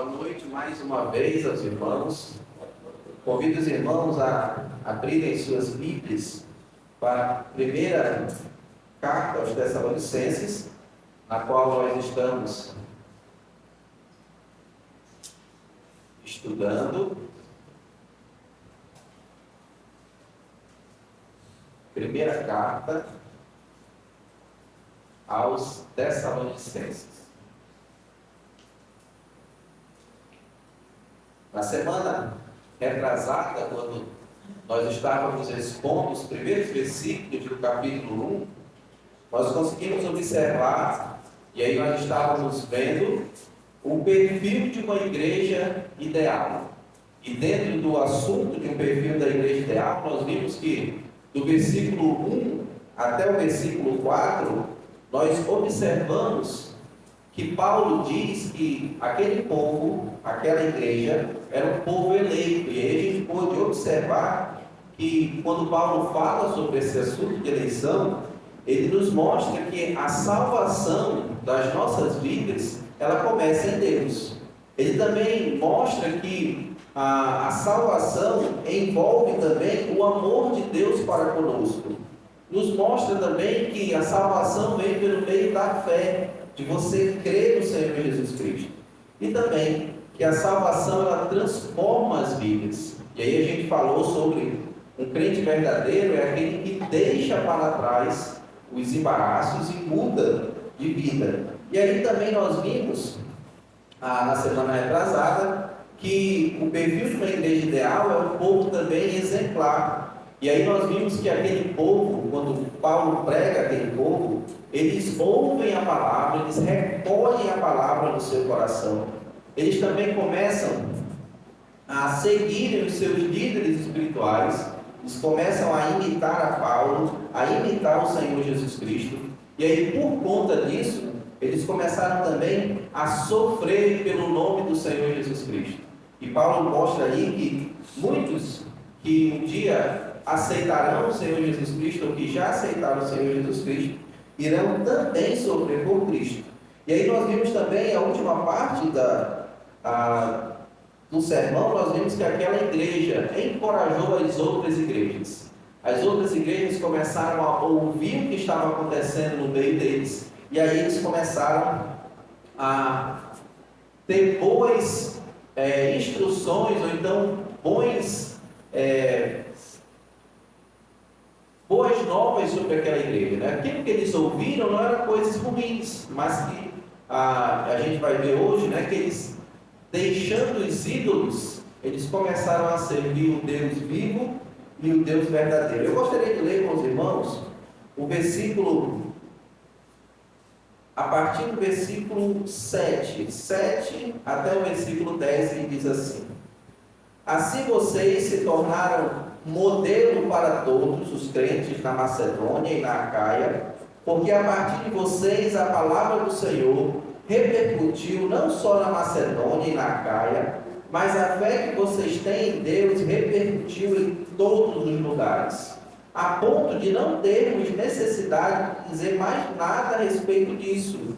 Boa noite mais uma vez aos irmãos. Convido os irmãos a abrirem suas Bíblias para a primeira carta aos Tessalonicenses, na qual nós estamos estudando. Primeira carta aos Tessalonicenses. Na semana retrasada, quando nós estávamos expondo os primeiros versículos do capítulo 1, nós conseguimos observar, e aí nós estávamos vendo o perfil de uma igreja ideal. E dentro do assunto de um perfil da igreja ideal, nós vimos que do versículo 1 até o versículo 4, nós observamos que Paulo diz que aquele povo, aquela igreja, era um povo eleito. E aí a gente pôde observar que quando Paulo fala sobre esse assunto de eleição, ele nos mostra que a salvação das nossas vidas, ela começa em Deus. Ele também mostra que a salvação envolve também o amor de Deus para conosco. Nos mostra também que a salvação vem pelo meio da fé, de você crer no Senhor Jesus Cristo. E também que a salvação, ela transforma as vidas. E aí a gente falou sobre um crente verdadeiro, é aquele que deixa para trás os embaraços e muda de vida. E aí também nós vimos, na semana retrasada, que o perfil de uma igreja ideal é um povo também exemplar. E aí nós vimos que aquele povo, quando Paulo prega aquele povo, eles ouvem a palavra, eles recolhem a palavra no seu coração. Eles também começam a seguirem os seus líderes espirituais, eles começam a imitar a Paulo, a imitar o Senhor Jesus Cristo. E aí, por conta disso, eles começaram também a sofrer pelo nome do Senhor Jesus Cristo. E Paulo mostra aí que muitos que um dia aceitarão o Senhor Jesus Cristo, ou que já aceitaram o Senhor Jesus Cristo, irão também sofrer por Cristo. E aí nós vimos também a última parte do sermão, nós vimos que aquela igreja encorajou as outras igrejas. As outras igrejas começaram a ouvir o que estava acontecendo no meio deles, e aí eles começaram a ter boas instruções, ou então boas novas sobre aquela igreja, né? Aquilo que eles ouviram não eram coisas ruins, mas que a gente vai ver hoje, né, que eles, deixando os ídolos, eles começaram a servir o Deus vivo e o Deus verdadeiro. Eu gostaria de ler com os irmãos o versículo, a partir do versículo 7 até o versículo 10, ele diz assim: assim vocês se tornaram modelo para todos os crentes na Macedônia e na Acaia, porque a partir de vocês a palavra do Senhor repercutiu não só na Macedônia e na Acaia, mas a fé que vocês têm em Deus repercutiu em todos os lugares, a ponto de não termos necessidade de dizer mais nada a respeito disso,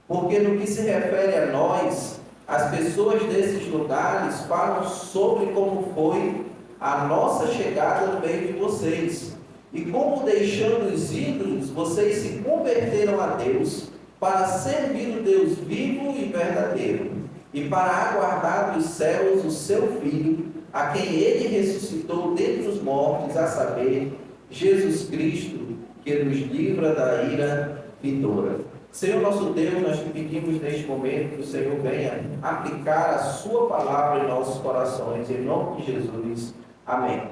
porque no que se refere a nós, as pessoas desses lugares falam sobre como foi a nossa chegada no meio de vocês, e como deixando os ídolos, vocês se converteram a Deus, para servir o Deus vivo e verdadeiro, e para aguardar dos céus o seu Filho, a quem Ele ressuscitou dentre os mortos, a saber, Jesus Cristo, que nos livra da ira vindoura. Senhor nosso Deus, nós te pedimos neste momento que o Senhor venha aplicar a sua palavra em nossos corações, em nome de Jesus. Amém.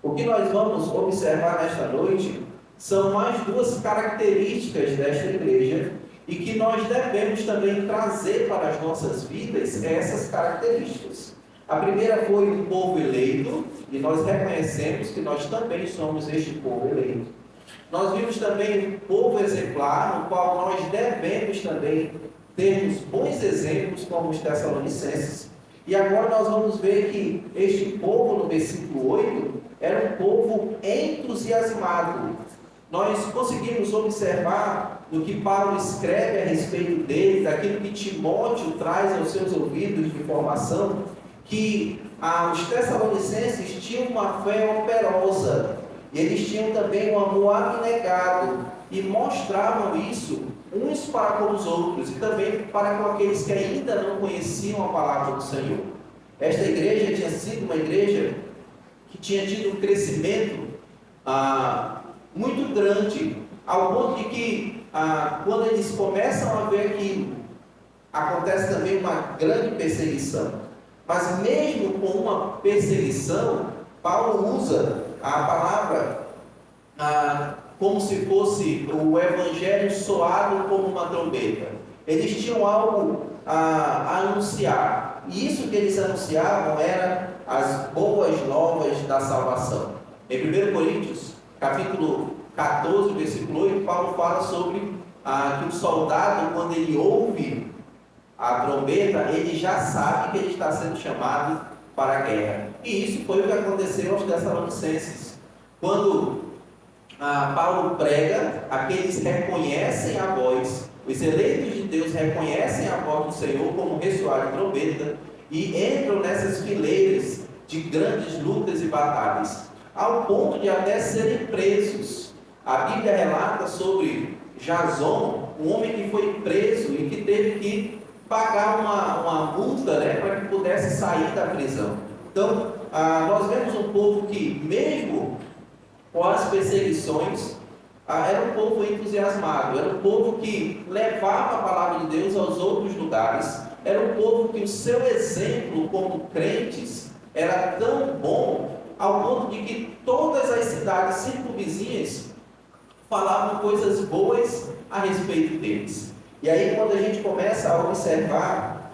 O que nós vamos observar nesta noite são mais duas características desta igreja e que nós devemos também trazer para as nossas vidas essas características. A primeira foi o povo eleito, e nós reconhecemos que nós também somos este povo eleito. Nós vimos também o povo exemplar, no qual nós devemos também termos bons exemplos como os Tessalonicenses. E agora nós vamos ver que este povo, no versículo 8, era um povo entusiasmado. nós conseguimos observar no que Paulo escreve a respeito dele, daquilo que Timóteo traz aos seus ouvidos de informação, que os Tessalonicenses tinham uma fé operosa, e eles tinham também um amor abnegado, e mostravam isso uns para com os outros, e também para com aqueles que ainda não conheciam a palavra do Senhor. Esta igreja tinha sido uma igreja que tinha tido um crescimento muito grande, ao ponto de que, quando eles começam a ver aquilo, acontece também uma grande perseguição. Mas mesmo com uma perseguição, Paulo usa a palavra como se fosse o evangelho soado como uma trombeta. Eles tinham algo a anunciar, e isso que eles anunciavam era as boas novas da salvação. Em 1 Coríntios, capítulo 14, versículo 8, Paulo fala sobre que o soldado, quando ele ouve a trombeta, ele já sabe que ele está sendo chamado para a guerra. E isso foi o que aconteceu aos Tessalonicenses. Quando Paulo prega, aqueles reconhecem a voz, os eleitos de Deus reconhecem a voz do Senhor como ressoar de trombeta e entram nessas fileiras de grandes lutas e batalhas, ao ponto de até serem presos. A Bíblia relata sobre Jason, um homem que foi preso e que teve que pagar uma multa, para que pudesse sair da prisão. Então, nós vemos um povo que, mesmo com as perseguições, era um povo entusiasmado, era um povo que levava a palavra de Deus aos outros lugares, era um povo que o seu exemplo como crentes era tão bom, ao ponto de que todas as cidades circunvizinhas falavam coisas boas a respeito deles. E aí, quando a gente começa a observar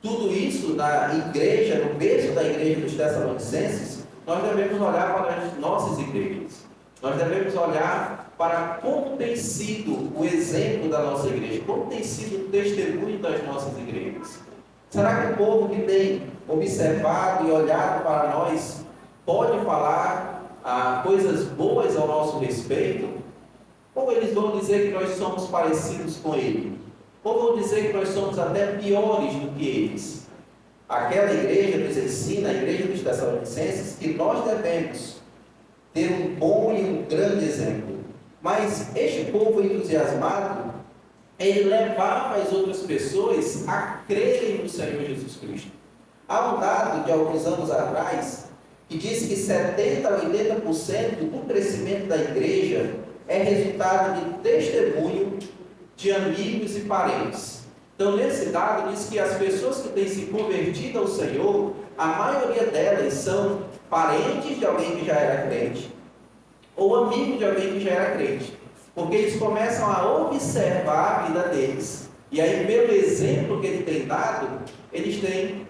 tudo isso na igreja, no berço da igreja dos Tessalonicenses, nós devemos olhar para as nossas igrejas. Nós devemos olhar para como tem sido o exemplo da nossa igreja, como tem sido o testemunho das nossas igrejas. Será que o povo que tem observado e olhado para nós pode falar coisas boas ao nosso respeito? Ou eles vão dizer que nós somos parecidos com ele? Ou vão dizer que nós somos até piores do que eles? Aquela igreja nos ensina, a igreja dos Tessalonicenses, que nós devemos ter um bom e um grande exemplo. Mas este povo entusiasmado, ele levava as outras pessoas a crerem no Senhor Jesus Cristo. Há um dado de alguns anos atrás que diz que 70% a 80% do crescimento da igreja é resultado de testemunho de amigos e parentes. Então, nesse dado, diz que as pessoas que têm se convertido ao Senhor, a maioria delas são parentes de alguém que já era crente, ou amigos de alguém que já era crente, porque eles começam a observar a vida deles, e aí, pelo exemplo que ele tem dado, eles têm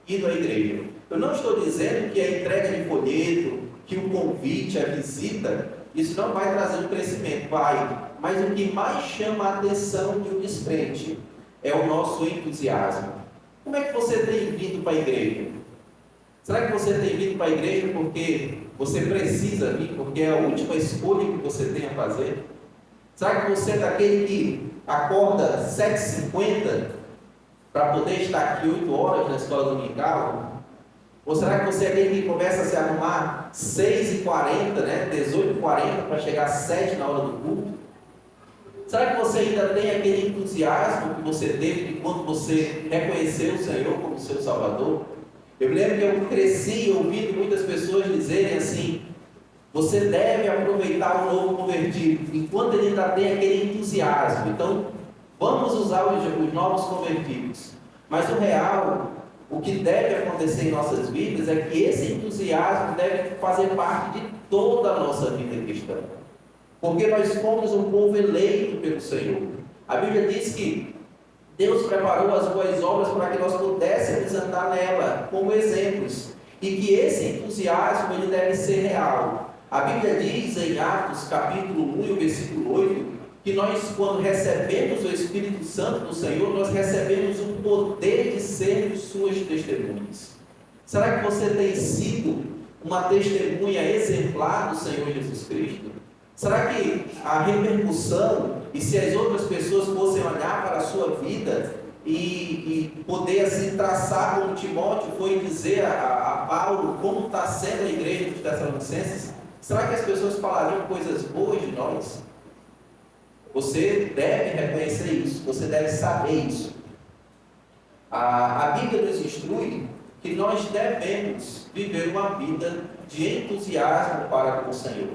ido à igreja. Eu não estou dizendo que a entrega de folheto, que o convite, a visita, isso não vai trazer um crescimento, vai. Mas o que mais chama a atenção de um descrente é o nosso entusiasmo. Como é que você tem vindo para a igreja? Será que você tem vindo para a igreja porque você precisa vir, porque é a última escolha que você tem a fazer? Será que você é daquele que acorda 7h50 para poder estar aqui 8 horas na escola dominical? Ou será que você é aquele que começa a se arrumar 6h40, 18h40 para chegar às 7 na hora do culto? Será que você ainda tem aquele entusiasmo que você teve de quando você reconheceu o Senhor como seu Salvador? Eu lembro que eu cresci ouvindo muitas pessoas dizerem assim: você deve aproveitar o novo convertido, enquanto ele ainda tem aquele entusiasmo. Então, vamos usar os novos convertidos. Mas o real, o que deve acontecer em nossas vidas é que esse entusiasmo deve fazer parte de toda a nossa vida cristã. Porque nós fomos um povo eleito pelo Senhor. A Bíblia diz que Deus preparou as boas obras para que nós pudéssemos andar nela como exemplos. E que esse entusiasmo ele deve ser real. A Bíblia diz em Atos capítulo 1, versículo 8, que nós, quando recebemos o Espírito Santo do Senhor, nós recebemos o poder de sermos suas testemunhas. Será que você tem sido uma testemunha exemplar do Senhor Jesus Cristo? Será que a repercussão, e se as outras pessoas fossem olhar para a sua vida e poder assim traçar, como Timóteo foi dizer a Paulo, como está sendo a igreja dos Tessalonicenses, será que as pessoas falariam coisas boas de nós? Você deve reconhecer isso, você deve saber isso. A Bíblia nos instrui que nós devemos viver uma vida de entusiasmo para com o Senhor.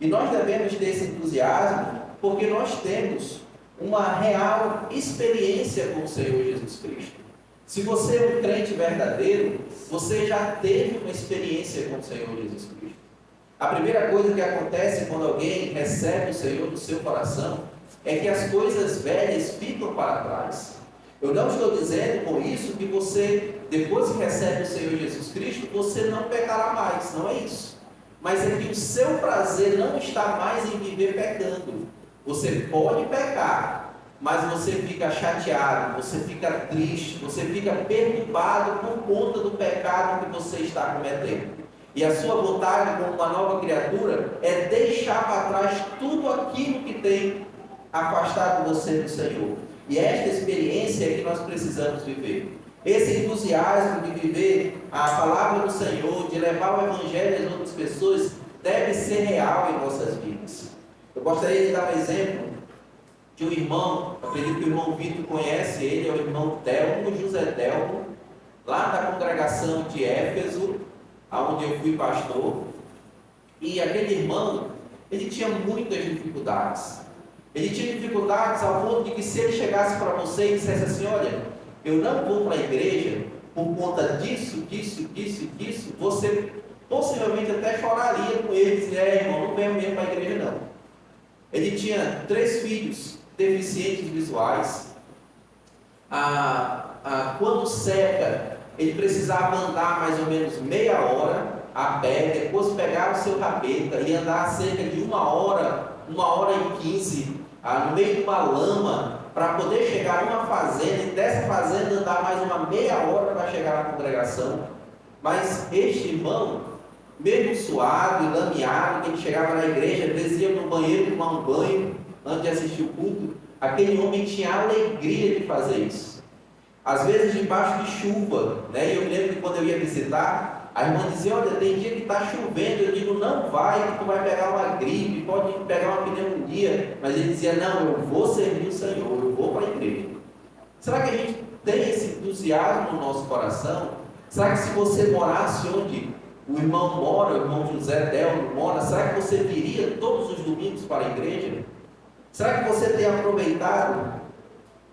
E nós devemos ter esse entusiasmo porque nós temos uma real experiência com o Senhor Jesus Cristo. Se você é um crente verdadeiro, você já teve uma experiência com o Senhor Jesus Cristo. A primeira coisa que acontece quando alguém recebe o Senhor no seu coração é que as coisas velhas ficam para trás. Eu não estou dizendo com isso que você, depois que recebe o Senhor Jesus Cristo, você não pecará mais, não é isso. Mas é que o seu prazer não está mais em viver pecando. Você pode pecar, mas você fica chateado, você fica triste, você fica perturbado por conta do pecado que você está cometendo. E a sua vontade como uma nova criatura é deixar para trás tudo aquilo que tem afastado você do Senhor. E esta experiência é que nós precisamos viver. Esse entusiasmo de viver a palavra do Senhor, de levar o Evangelho às outras pessoas, deve ser real em nossas vidas. Eu gostaria de dar um exemplo de um irmão, acredito que o irmão Vitor conhece ele, é o irmão Telmo, José Telmo, lá da congregação de Éfeso, onde eu fui pastor. E aquele irmão, ele tinha muitas dificuldades. Ele tinha dificuldades ao ponto de que se ele chegasse para você e dissesse assim, olha, eu não vou para a igreja por conta disso, você possivelmente até choraria com ele e dizia, irmão, não venho mesmo para a igreja não. Ele tinha 3 filhos deficientes visuais. Quando seca, ele precisava andar mais ou menos meia hora a pé, depois pegar o seu rabeta e andar cerca de 1h15, no meio de uma lama, para poder chegar numa fazenda, e dessa fazenda andar mais uma meia hora para chegar na congregação. Mas este irmão, mesmo suado e lameado, que ele chegava na igreja, às vezes ia no banheiro tomar um banho antes de assistir o culto, aquele homem tinha alegria de fazer isso. Às vezes debaixo de chuva, né? E eu me lembro que quando eu ia visitar, a irmã dizia, olha, tem dia que está chovendo. Eu digo, não vai, que tu vai pegar uma gripe, pode pegar uma pneumonia. Mas ele dizia, não, eu vou servir o Senhor, eu vou para a igreja. Será que a gente tem esse entusiasmo no nosso coração? Será que se você morasse onde o irmão mora, o irmão José Delmo mora, será que você viria todos os domingos para a igreja? Será que você tem aproveitado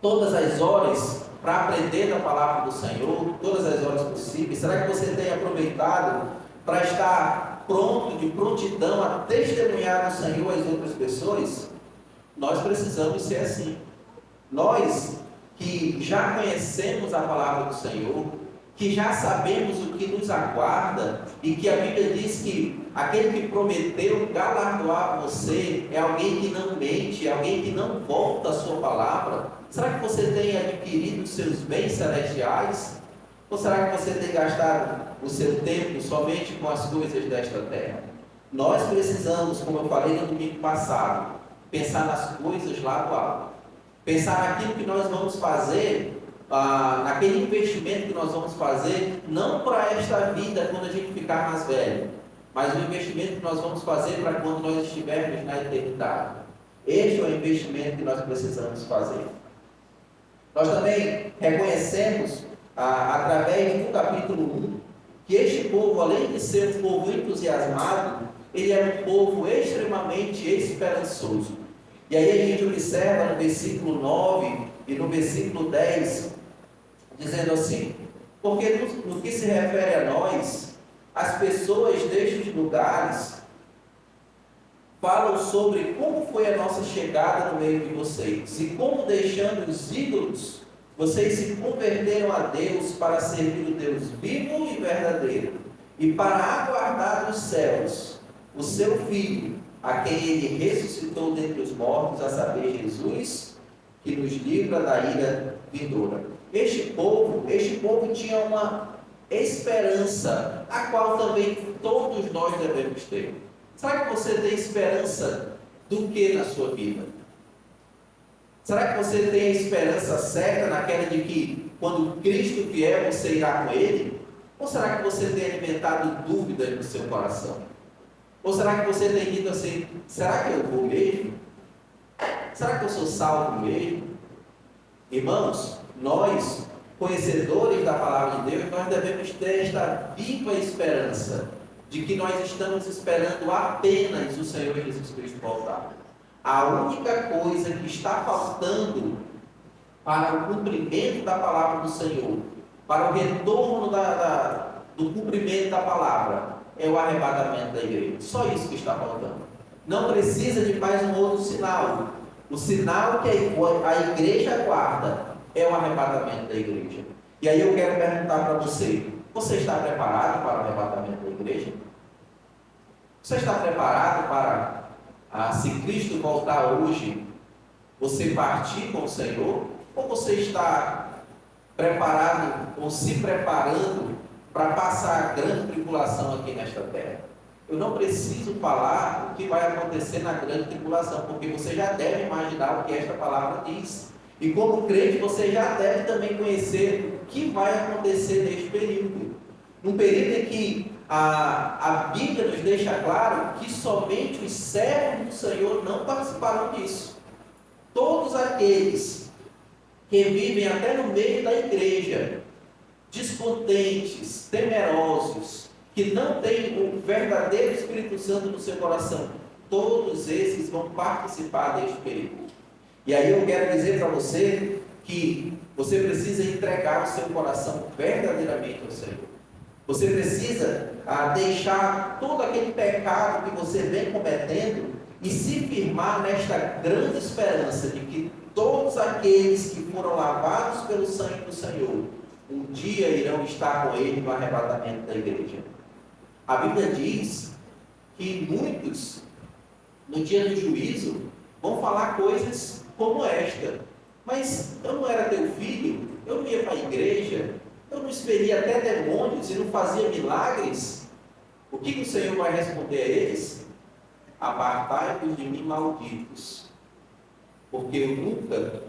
todas as horas para aprender da palavra do Senhor, todas as horas possíveis? Será que você tem aproveitado para estar pronto, de prontidão a testemunhar do Senhor às outras pessoas? Nós precisamos ser assim. Nós que já conhecemos a palavra do Senhor, que já sabemos o que nos aguarda, e que a Bíblia diz que aquele que prometeu galardoar você é alguém que não mente, é alguém que não volta a sua palavra. Será que você tem adquirido os seus bens celestiais? Ou será que você tem gastado o seu tempo somente com as coisas desta terra? Nós precisamos, como eu falei no domingo passado, pensar nas coisas lá do alto. Pensar naquilo que nós vamos fazer, naquele investimento que nós vamos fazer, não para esta vida quando a gente ficar mais velho, mas o investimento que nós vamos fazer para quando nós estivermos na eternidade. Este é o investimento que nós precisamos fazer. Nós também reconhecemos, através do capítulo 1, que este povo, além de ser um povo entusiasmado, ele é um povo extremamente esperançoso. E aí a gente observa no versículo 9 e no versículo 10, dizendo assim, porque no que se refere a nós, as pessoas destes lugares falam sobre como foi a nossa chegada no meio de vocês, e como deixando os ídolos, vocês se converteram a Deus para servir o Deus vivo e verdadeiro, e para aguardar nos céus o seu Filho, a quem Ele ressuscitou dentre os mortos, a saber, Jesus, que nos livra da ira vindoura. Este povo tinha uma esperança, a qual também todos nós devemos ter. Será que você tem esperança do que na sua vida? Será que você tem a esperança certa naquela de que quando Cristo vier você irá com Ele? Ou será que você tem alimentado dúvidas no seu coração? Ou será que você tem dito assim, será que eu vou mesmo? Será que eu sou salvo mesmo? Irmãos, nós, conhecedores da palavra de Deus, nós devemos ter esta viva esperança de que nós estamos esperando apenas o Senhor Jesus Cristo voltar. A única coisa que está faltando para o cumprimento da palavra do Senhor, para o retorno do cumprimento da palavra, é o arrebatamento da igreja. Só isso que está faltando. Não precisa de mais um outro sinal. O sinal que a igreja aguarda é o arrebatamento da igreja. E aí eu quero perguntar para você, você está preparado para o arrebatamento da igreja? Você está preparado para, se Cristo voltar hoje, você partir com o Senhor? Ou você está preparado ou se preparando para passar a grande tribulação aqui nesta terra? Eu não preciso falar o que vai acontecer na grande tribulação, porque você já deve imaginar o que esta palavra diz. E como crente, você já deve também conhecer o que vai acontecer neste período. Num período em que a Bíblia nos deixa claro que somente os servos do Senhor não participarão disso. Todos aqueles que vivem até no meio da igreja, descontentes, temerosos, que não têm o verdadeiro Espírito Santo no seu coração, todos esses vão participar deste período. E aí eu quero dizer para você que você precisa entregar o seu coração verdadeiramente ao Senhor. Você precisa deixar todo aquele pecado que você vem cometendo e se firmar nesta grande esperança de que todos aqueles que foram lavados pelo sangue do Senhor, um dia irão estar com Ele no arrebatamento da igreja. A Bíblia diz que muitos, no dia do juízo, vão falar coisas como esta: mas eu não era teu filho, eu não ia para a igreja, eu não expelia até demônios e não fazia milagres. O que o Senhor vai responder a eles? Apartai-vos de mim, malditos, porque eu nunca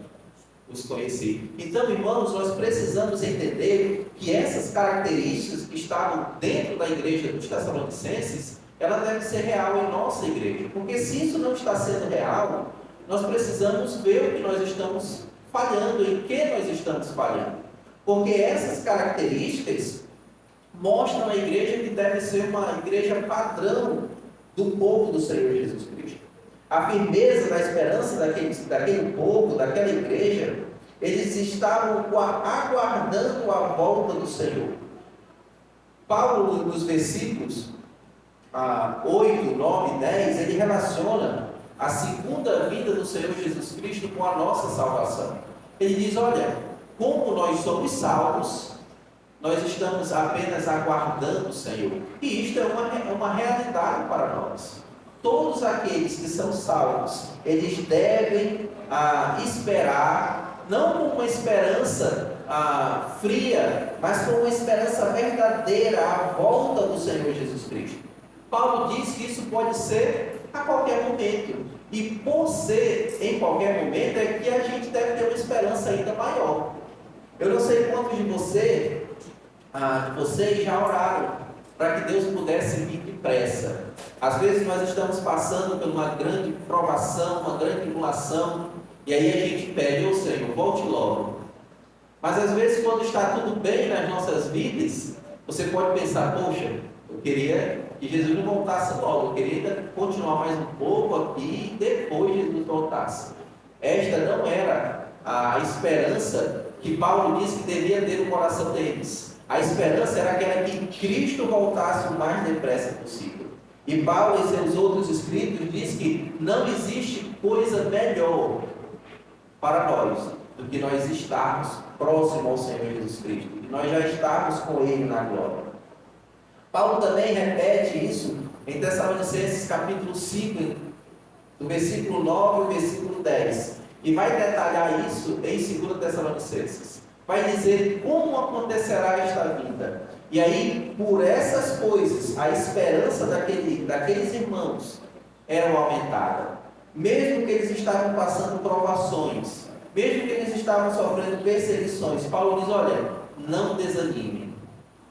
os conheci. Então, irmãos, nós precisamos entender que essas características que estavam dentro da igreja dos Tessalonicenses, ela deve ser real em nossa igreja. Porque se isso não está sendo real, nós precisamos ver o que nós estamos falhando, em que nós estamos falhando. Porque essas características mostram a igreja que deve ser uma igreja padrão do povo do Senhor Jesus Cristo. A firmeza da esperança daquele povo, daquela igreja, eles estavam aguardando a volta do Senhor. Paulo, nos versículos 8, 9 e 10, ele relaciona a segunda vinda do Senhor Jesus Cristo com a nossa salvação. Ele diz, olha, como nós somos salvos, nós estamos apenas aguardando o Senhor. E isto é uma realidade para nós. Todos aqueles que são salvos, eles devem esperar, não com uma esperança fria, mas com uma esperança verdadeira, a volta do Senhor Jesus Cristo. Paulo diz que isso pode ser a qualquer momento. E por ser em qualquer momento, é que a gente deve ter uma esperança ainda maior. Eu não sei quantos de vocês já oraram para que Deus pudesse vir depressa. Às vezes nós estamos passando por uma grande provação, uma grande tribulação, e aí a gente pede, ô Senhor, volte logo. Mas às vezes quando está tudo bem nas nossas vidas, você pode pensar, poxa, eu queria que Jesus não voltasse logo, eu queria ainda continuar mais um pouco aqui e depois Jesus voltasse. Esta não era a esperança que Paulo disse que devia ter no coração deles. A esperança era aquela que Cristo voltasse o mais depressa possível. E Paulo, em seus outros escritos, diz que não existe coisa melhor para nós do que nós estarmos próximos ao Senhor Jesus Cristo, que nós já estamos com Ele na glória. Paulo também repete isso em Tessalonicenses capítulo 5, do versículo 9 ao versículo 10, e vai detalhar isso em 2 Tessalonicenses. Vai dizer como acontecerá esta vinda. E aí, por essas coisas, a esperança daqueles irmãos era aumentada. mesmo que eles estavam passando provações, mesmo que eles estavam sofrendo perseguições, Paulo diz: olha, não desanime.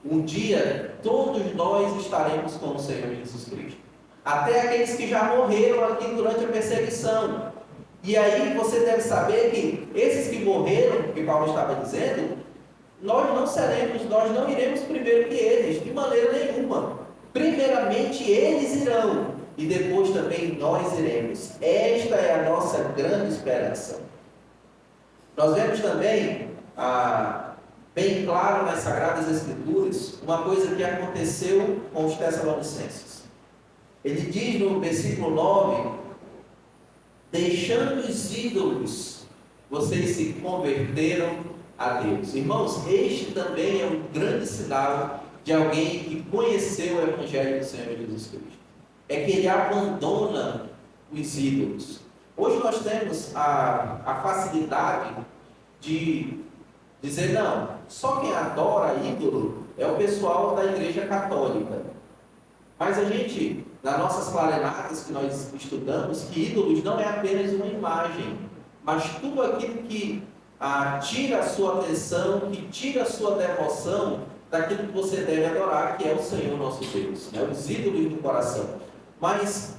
Um dia todos nós estaremos com o Senhor Jesus Cristo. Até aqueles que já morreram aqui durante a perseguição. E aí você deve saber que esses que morreram, que Paulo estava dizendo, nós não iremos primeiro que eles, de maneira nenhuma. Primeiramente eles irão, e depois também nós iremos. Esta é a nossa grande esperança. Nós vemos também, bem claro nas Sagradas Escrituras, uma coisa que aconteceu com os Tessalonicenses. Ele diz no versículo 9: deixando os ídolos, vocês se converteram a Deus. Irmãos, este também é um grande sinal de alguém que conheceu o Evangelho do Senhor Jesus Cristo. É que ele abandona os ídolos. Hoje nós temos a facilidade de dizer: não, só quem adora ídolo é o pessoal da Igreja Católica. Mas a gente, nas nossas clarenadas que nós estudamos, que ídolos não é apenas uma imagem, mas tudo aquilo que tira a sua atenção, que tira a sua devoção daquilo que você deve adorar, que é o Senhor nosso Deus, né? Os ídolos do coração. Mas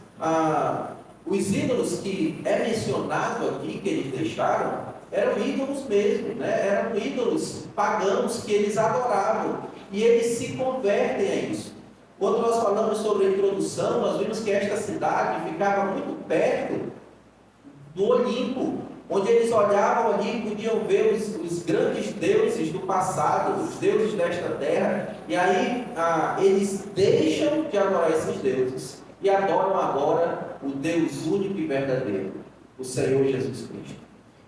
os ídolos que é mencionado aqui, que eles deixaram, eram ídolos mesmo, né? Eram ídolos pagãos que eles adoravam, e eles se convertem a isso. Quando nós falamos sobre a introdução, nós vimos que esta cidade ficava muito perto do Olimpo, onde eles olhavam ali e podiam ver os grandes deuses do passado, os deuses desta terra, e aí eles deixam de adorar esses deuses e adoram agora o Deus único e verdadeiro, o Senhor Jesus Cristo.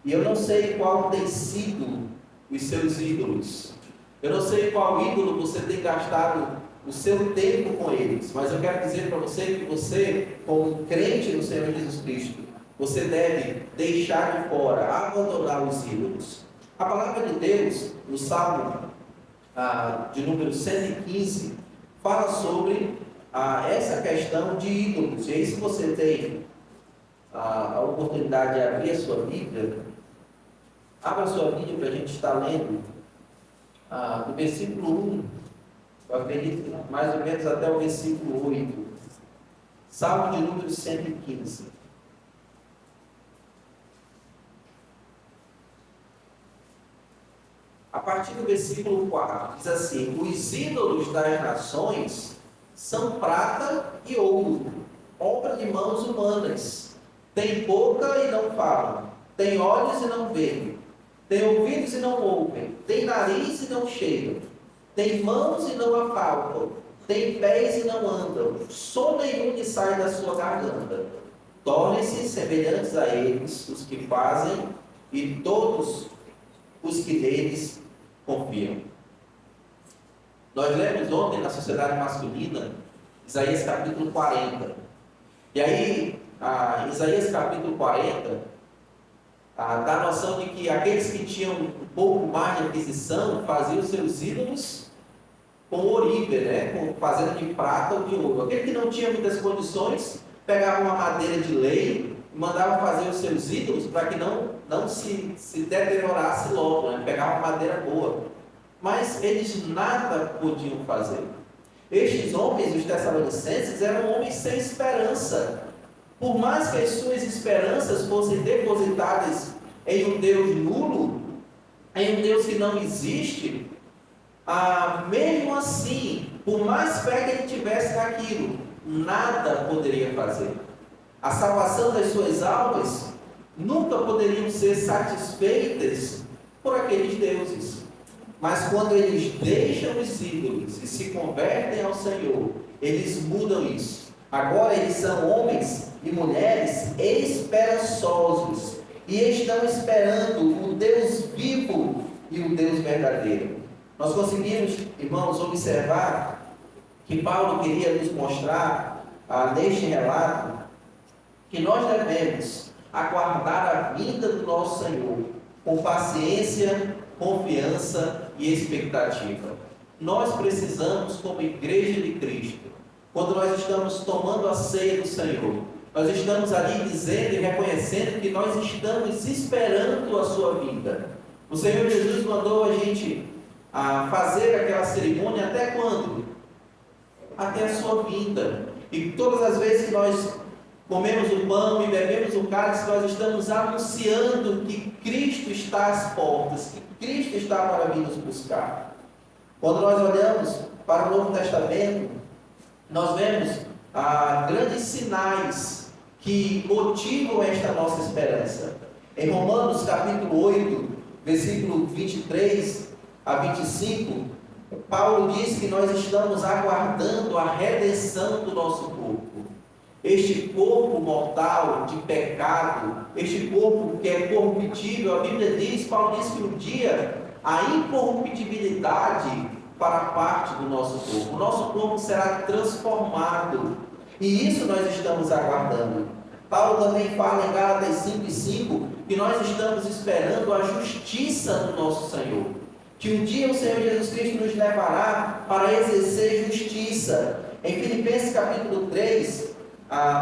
E eu não sei qual tem sido os seus ídolos, eu não sei qual ídolo você tem gastado o seu tempo com eles, mas eu quero dizer para você que você, como crente no Senhor Jesus Cristo, você deve deixar de fora, abandonar os ídolos. A palavra de Deus, no Salmo de número 115, fala sobre essa questão de ídolos. E aí, se você tem a oportunidade de abrir a sua Bíblia, abra a sua Bíblia para a gente estar lendo do versículo 1, eu acredito mais ou menos até o versículo 8. Salmo de número 115. A partir do versículo 4, diz assim: os ídolos das nações são prata e ouro, obra de mãos humanas. Tem boca e não falam, tem olhos e não veem, tem ouvidos e não ouvem, tem nariz e não cheiram, tem mãos e não apalpam, tem pés e não andam, som nenhum lhe sai da sua garganta. Tornem-se semelhantes a eles os que fazem, e todos os que neles confiam. Nós lemos ontem na Sociedade Masculina, Isaías capítulo 40. E aí, Isaías capítulo 40, dá a noção de que aqueles que tinham um pouco mais de aquisição faziam os seus ídolos com ourive, né? Fazendo de prata ou de ouro. Aquele que não tinha muitas condições, pegava uma madeira de lei e mandava fazer os seus ídolos para que não se deteriorasse logo, né? Pegava uma madeira boa. Mas eles nada podiam fazer. Estes homens, os Tessalonicenses, eram homens sem esperança. Por mais que as suas esperanças fossem depositadas em um Deus nulo, em um Deus que não existe, mesmo assim, por mais fé que ele tivesse naquilo, nada poderia fazer. A salvação das suas almas nunca poderiam ser satisfeitas por aqueles deuses. Mas quando eles deixam os ídolos e se convertem ao Senhor, eles mudam isso. Agora eles são homens e mulheres esperançosos e estão esperando o Deus vivo e o Deus verdadeiro. Nós conseguimos, irmãos, observar que Paulo queria nos mostrar neste relato que nós devemos aguardar a vinda do nosso Senhor com paciência, confiança e expectativa. Nós precisamos, como igreja de Cristo, quando nós estamos tomando a ceia do Senhor, nós estamos ali dizendo e reconhecendo que nós estamos esperando a sua vinda. O Senhor Jesus mandou a gente fazer aquela cerimônia até quando? Até a sua vinda. E todas as vezes que nós comemos o pão e bebemos o cálice, nós estamos anunciando que Cristo está às portas, que Cristo está para vir nos buscar. Quando nós olhamos para o Novo Testamento, nós vemos grandes sinais que motivam esta nossa esperança. Em Romanos capítulo 8, versículo 23 a 25, Paulo diz que nós estamos aguardando a redenção do nosso corpo. Este corpo mortal de pecado, este corpo que é corruptível, a Bíblia diz, Paulo diz que um dia a incorruptibilidade fará parte do nosso corpo. O nosso corpo será transformado. E isso nós estamos aguardando. Paulo também fala em Gálatas 5:5 que nós estamos esperando a justiça do nosso Senhor. Que um dia o Senhor Jesus Cristo nos levará para exercer justiça. Em Filipenses capítulo 3,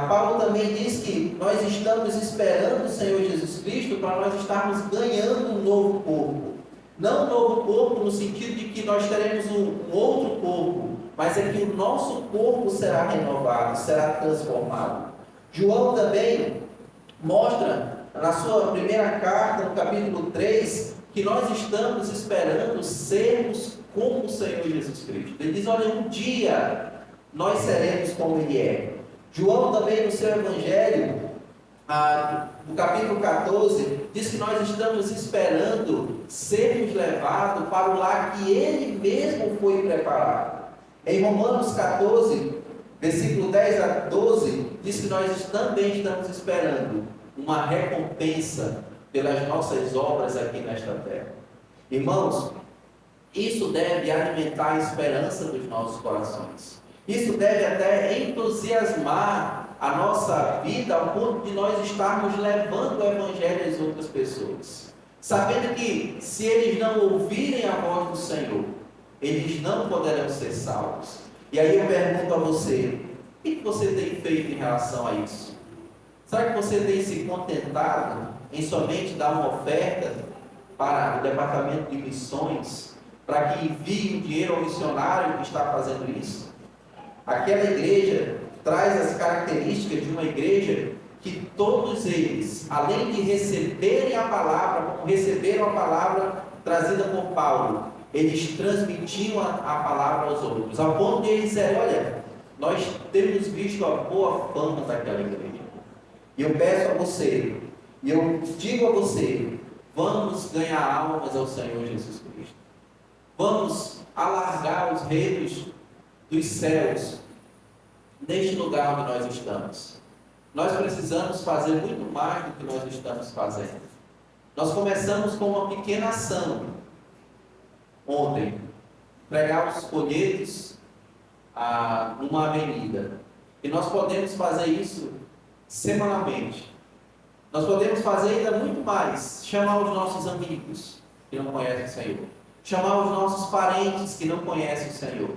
Paulo também diz que nós estamos esperando o Senhor Jesus Cristo para nós estarmos ganhando um novo corpo. Não um novo corpo no sentido de que nós teremos um outro corpo, mas é que o nosso corpo será renovado, será transformado. João também mostra na sua primeira carta, no capítulo 3, que nós estamos esperando sermos como o Senhor Jesus Cristo. Ele diz, olha, um dia nós seremos como Ele é. João também no seu Evangelho, no capítulo 14, diz que nós estamos esperando sermos levados para o lar que Ele mesmo foi preparado. Em Romanos 14, versículo 10 a 12, diz que nós também estamos esperando uma recompensa pelas nossas obras aqui nesta terra. Irmãos, isso deve alimentar a esperança dos nossos corações. Isso deve até entusiasmar a nossa vida ao ponto de nós estarmos levando o Evangelho às outras pessoas. Sabendo que se eles não ouvirem a voz do Senhor, eles não poderão ser salvos. E aí eu pergunto a você, o que você tem feito em relação a isso? Será que você tem se contentado em somente dar uma oferta para o departamento de missões, para que envie o dinheiro ao missionário que está fazendo isso? Aquela igreja traz as características de uma igreja que todos eles, além de receberem a palavra, como receberam a palavra trazida por Paulo, eles transmitiam a palavra aos outros, ao ponto de eles dizerem, olha, nós temos visto a boa fama daquela igreja. E eu peço a você, e eu digo a você, vamos ganhar almas ao Senhor Jesus Cristo. Vamos alargar os reinos dos céus neste lugar onde nós estamos. Nós precisamos fazer muito mais do que nós estamos fazendo. Nós começamos com uma pequena ação ontem, pregar os folhetos numa avenida. E nós podemos fazer isso semanalmente. Nós podemos fazer ainda muito mais. Chamar os nossos amigos que não conhecem o Senhor. Chamar os nossos parentes que não conhecem o Senhor.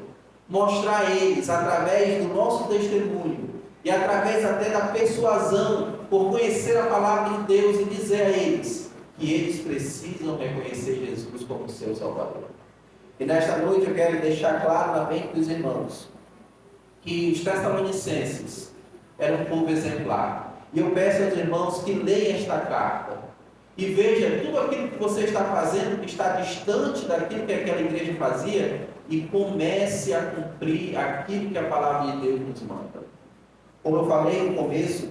Mostrar a eles, através do nosso testemunho, e através até da persuasão, por conhecer a palavra de Deus e dizer a eles que eles precisam reconhecer Jesus como seu Salvador. E nesta noite eu quero deixar claro na mente dos irmãos que os Tessalonicenses eram um povo exemplar. E eu peço aos irmãos que leiam esta carta e vejam tudo aquilo que você está fazendo, que está distante daquilo que aquela igreja fazia, e comece a cumprir aquilo que a palavra de Deus nos manda. Como eu falei no começo,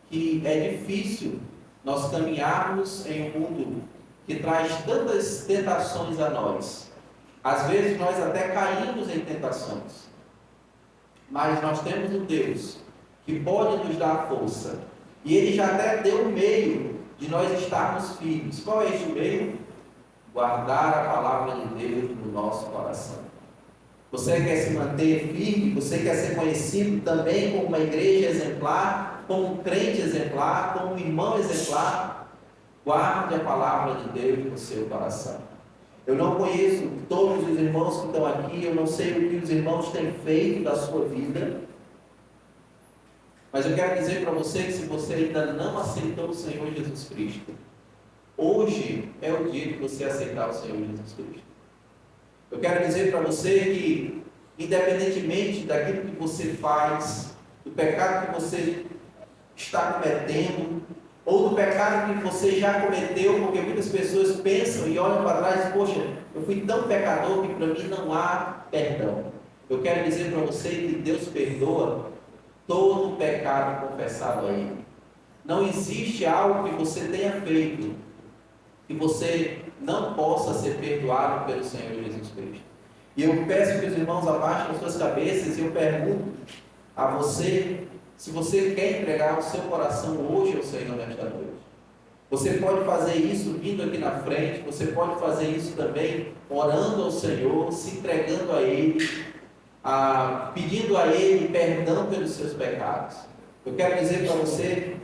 que é difícil nós caminharmos em um mundo que traz tantas tentações a nós. Às vezes nós até caímos em tentações, mas nós temos um Deus que pode nos dar força, e Ele já até deu um meio de nós estarmos firmes. Qual é este meio? Guardar a palavra de Deus no nosso coração. Você quer se manter firme? Você quer ser conhecido também como uma igreja exemplar, como um crente exemplar, como um irmão exemplar? Guarde a palavra de Deus no seu coração. Eu não conheço todos os irmãos que estão aqui, eu não sei o que os irmãos têm feito da sua vida, Mas eu quero dizer para você que se você ainda não aceitou o Senhor Jesus Cristo, hoje é o dia de você aceitar o Senhor Jesus Cristo. Eu quero dizer para você que, independentemente daquilo que você faz, do pecado que você está cometendo, ou do pecado que você já cometeu, porque muitas pessoas pensam e olham para trás e poxa, eu fui tão pecador que para mim não há perdão. Eu quero dizer para você que Deus perdoa todo pecado confessado a Ele. Não existe algo que você tenha feito que você não possa ser perdoado pelo Senhor Jesus Cristo. E eu peço que os irmãos abaixem as suas cabeças e eu pergunto a você se você quer entregar o seu coração hoje ao Senhor nesta noite. Você pode fazer isso vindo aqui na frente, você pode fazer isso também orando ao Senhor, se entregando a Ele, pedindo a Ele perdão pelos seus pecados. Eu quero dizer para você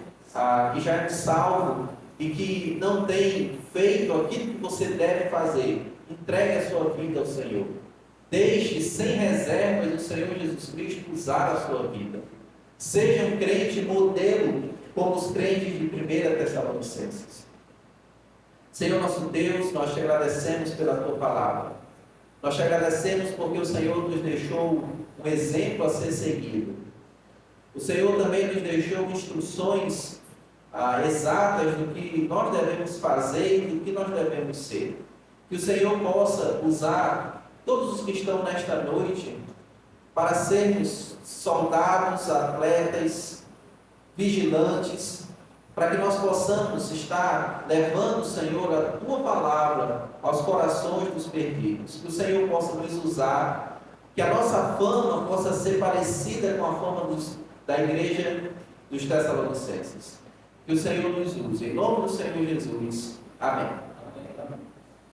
que já é salvo e que não tem feito aquilo que você deve fazer, entregue a sua vida ao Senhor. Deixe sem reservas o Senhor Jesus Cristo usar a sua vida. Seja um crente modelo, como os crentes de 1 Tessalonicenses. Senhor nosso Deus, nós te agradecemos pela tua palavra. Nós te agradecemos porque o Senhor nos deixou um exemplo a ser seguido. O Senhor também nos deixou instruções exatas do que nós devemos fazer e do que nós devemos ser. Que o Senhor possa usar todos os que estão nesta noite para sermos soldados, atletas, vigilantes, para que nós possamos estar levando, Senhor, a tua palavra aos corações dos perdidos. Que o Senhor possa nos usar, que a nossa fama possa ser parecida com a fama da igreja dos Tessalonicenses. Que o Senhor nos use. Em nome do Senhor Jesus. Amém.